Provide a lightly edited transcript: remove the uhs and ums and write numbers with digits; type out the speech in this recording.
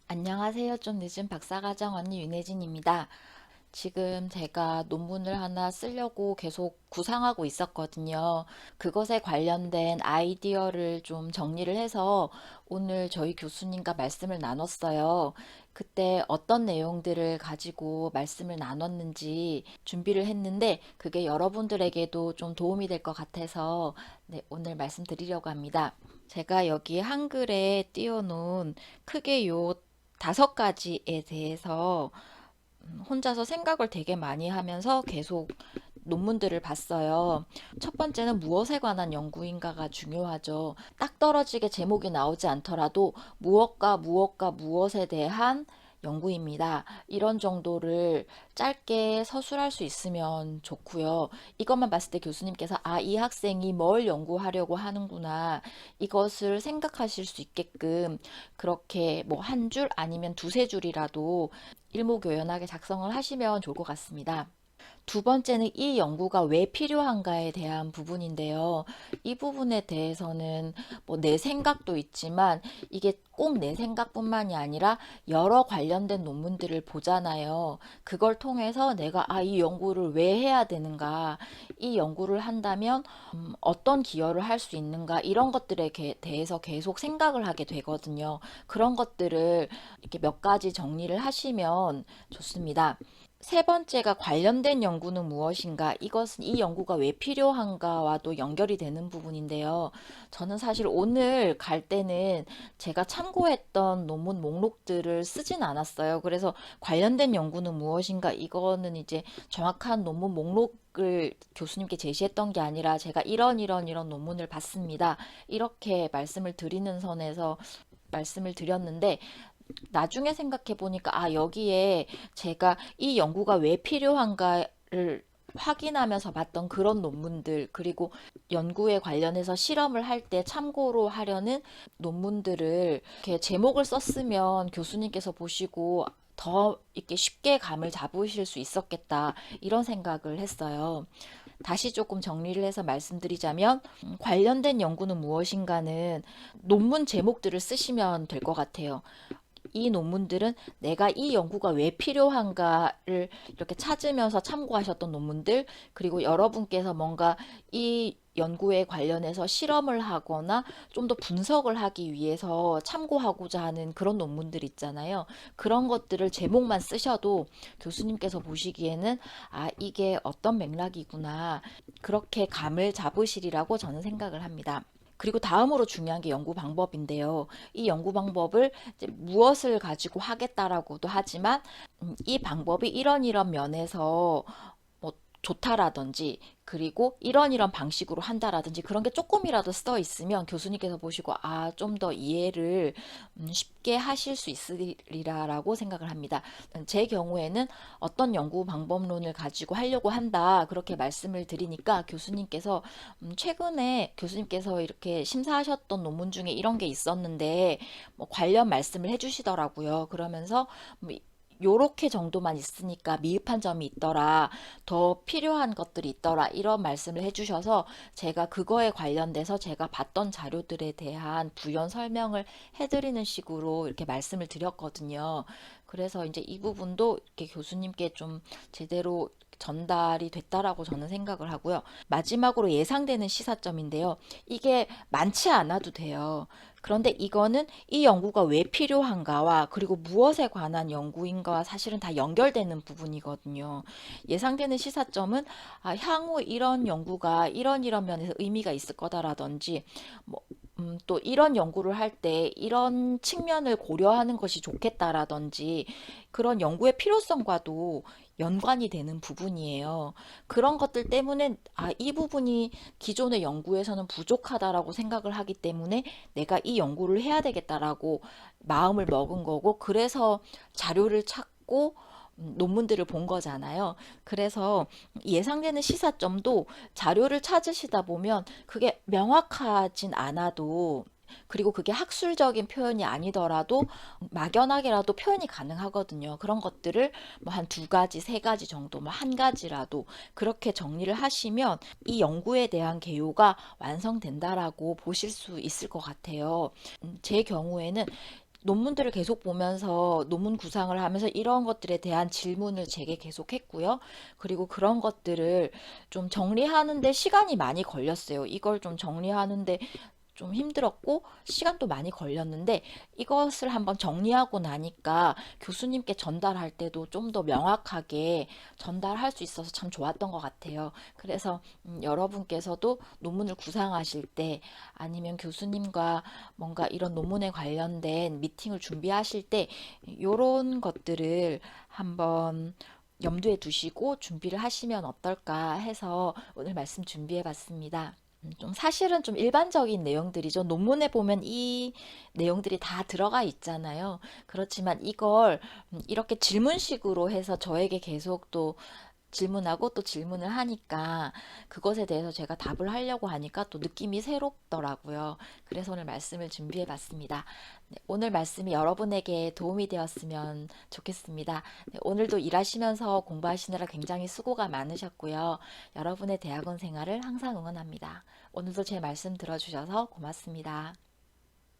안녕하세요. 좀 늦은 박사과정 언니 윤혜진입니다. 지금 제가 논문을 하나 쓰려고 계속 구상하고 있었거든요. 그것에 관련된 아이디어를 좀 정리를 해서 오늘 저희 교수님과 말씀을 나눴어요. 그때 어떤 내용들을 가지고 말씀을 나눴는지 준비를 했는데 그게 여러분들에게도 좀 도움이 될 것 같아서 네, 오늘 말씀드리려고 합니다. 제가 여기 한글에 띄워놓은 크게 요 5가지에 대해서 혼자서 생각을 되게 많이 하면서 계속 논문들을 봤어요. 첫 번째는 무엇에 관한 연구인가가 중요하죠. 딱 떨어지게 제목이 나오지 않더라도 무엇과 무엇과 무엇에 대한 연구입니다. 이런 정도를 짧게 서술할 수 있으면 좋고요. 이것만 봤을 때 교수님께서 이 학생이 뭘 연구하려고 하는구나. 이것을 생각하실 수 있게끔 그렇게 뭐 한 줄 아니면 두세 줄이라도 일목요연하게 작성을 하시면 좋을 것 같습니다. 두 번째는 이 연구가 왜 필요한가에 대한 부분인데요. 이 부분에 대해서는 뭐 내 생각도 있지만 이게 꼭 내 생각뿐만이 아니라 여러 관련된 논문들을 보잖아요. 그걸 통해서 내가 이 연구를 왜 해야 되는가, 이 연구를 한다면 어떤 기여를 할 수 있는가 이런 것들에 대해서 계속 생각을 하게 되거든요. 그런 것들을 이렇게 몇 가지 정리를 하시면 좋습니다. 세 번째가 관련된 연구는 무엇인가? 이것은 이 연구가 왜 필요한가와도 연결이 되는 부분인데요. 저는 사실 오늘 갈 때는 제가 참고했던 논문 목록들을 쓰진 않았어요. 그래서 관련된 연구는 무엇인가? 이거는 이제 정확한 논문 목록을 교수님께 제시했던 게 아니라 제가 이런 논문을 봤습니다. 이렇게 말씀을 드리는 선에서 말씀을 드렸는데 나중에 생각해 보니까 여기에 제가 이 연구가 왜 필요한가를 확인하면서 봤던 그런 논문들, 그리고 연구에 관련해서 실험을 할 때 참고로 하려는 논문들을 이렇게 제목을 썼으면 교수님께서 보시고 더 이렇게 쉽게 감을 잡으실 수 있었겠다 이런 생각을 했어요. 다시 조금 정리를 해서 말씀드리자면 관련된 연구는 무엇인가는 논문 제목들을 쓰시면 될 것 같아요. 이 논문들은 내가 이 연구가 왜 필요한가를 이렇게 찾으면서 참고하셨던 논문들, 그리고 여러분께서 뭔가 이 연구에 관련해서 실험을 하거나 좀 더 분석을 하기 위해서 참고하고자 하는 그런 논문들 있잖아요. 그런 것들을 제목만 쓰셔도 교수님께서 보시기에는 이게 어떤 맥락이구나. 그렇게 감을 잡으시리라고 저는 생각을 합니다. 그리고 다음으로 중요한 게 연구 방법인데요. 이 연구 방법을 이제 무엇을 가지고 하겠다라고도 하지만 이 방법이 이런 면에서 뭐 좋다라든지 그리고 이런 방식으로 한다라든지 그런 게 조금이라도 써 있으면 교수님께서 보시고 좀 더 이해를 쉽게 하실 수 있으리라라고 생각을 합니다. 제 경우에는 어떤 연구 방법론을 가지고 하려고 한다 그렇게 말씀을 드리니까 교수님께서 최근에 교수님께서 이렇게 심사하셨던 논문 중에 이런 게 있었는데 뭐 관련 말씀을 해주시더라고요. 그러면서 뭐 요렇게 정도만 있으니까 미흡한 점이 있더라. 더 필요한 것들이 있더라. 이런 말씀을 해주셔서 제가 그거에 관련돼서 제가 봤던 자료들에 대한 부연 설명을 해드리는 식으로 이렇게 말씀을 드렸거든요. 그래서 이제 이 부분도 이렇게 교수님께 좀 제대로 전달이 됐다라고 저는 생각을 하고요. 마지막으로 예상되는 시사점인데요. 이게 많지 않아도 돼요. 그런데 이거는 이 연구가 왜 필요한가와 그리고 무엇에 관한 연구인가와 사실은 다 연결되는 부분이거든요. 예상되는 시사점은 향후 이런 연구가 이런 면에서 의미가 있을 거다라든지 뭐, 또 이런 연구를 할 때 이런 측면을 고려하는 것이 좋겠다라든지 그런 연구의 필요성과도 연관이 되는 부분이에요. 그런 것들 때문에 이 부분이 기존의 연구에서는 부족하다라고 생각을 하기 때문에 내가 이 연구를 해야 되겠다라고 마음을 먹은 거고 그래서 자료를 찾고 논문들을 본 거잖아요. 그래서 예상되는 시사점도 자료를 찾으시다 보면 그게 명확하진 않아도 그리고 그게 학술적인 표현이 아니더라도 막연하게라도 표현이 가능하거든요. 그런 것들을 뭐 한 두 가지, 세 가지 정도, 뭐 한 가지라도 그렇게 정리를 하시면 이 연구에 대한 개요가 완성된다라고 보실 수 있을 것 같아요. 제 경우에는 논문들을 계속 보면서 논문 구상을 하면서 이런 것들에 대한 질문을 제게 계속 했고요. 그리고 그런 것들을 좀 정리하는데 시간이 많이 걸렸어요. 이걸 좀 정리하는데 좀 힘들었고 시간도 많이 걸렸는데 이것을 한번 정리하고 나니까 교수님께 전달할 때도 좀 더 명확하게 전달할 수 있어서 참 좋았던 것 같아요. 그래서 여러분께서도 논문을 구상하실 때 아니면 교수님과 뭔가 이런 논문에 관련된 미팅을 준비하실 때 이런 것들을 한번 염두에 두시고 준비를 하시면 어떨까 해서 오늘 말씀 준비해 봤습니다. 좀 사실은 좀 일반적인 내용들이죠. 논문에 보면 이 내용들이 다 들어가 있잖아요. 그렇지만 이걸 이렇게 질문식으로 해서 저에게 계속 또 질문하고 또 질문을 하니까 그것에 대해서 제가 답을 하려고 하니까 또 느낌이 새롭더라고요. 그래서 오늘 말씀을 준비해 봤습니다. 네, 오늘 말씀이 여러분에게 도움이 되었으면 좋겠습니다. 네, 오늘도 일하시면서 공부하시느라 굉장히 수고가 많으셨고요. 여러분의 대학원 생활을 항상 응원합니다. 오늘도 제 말씀 들어주셔서 고맙습니다.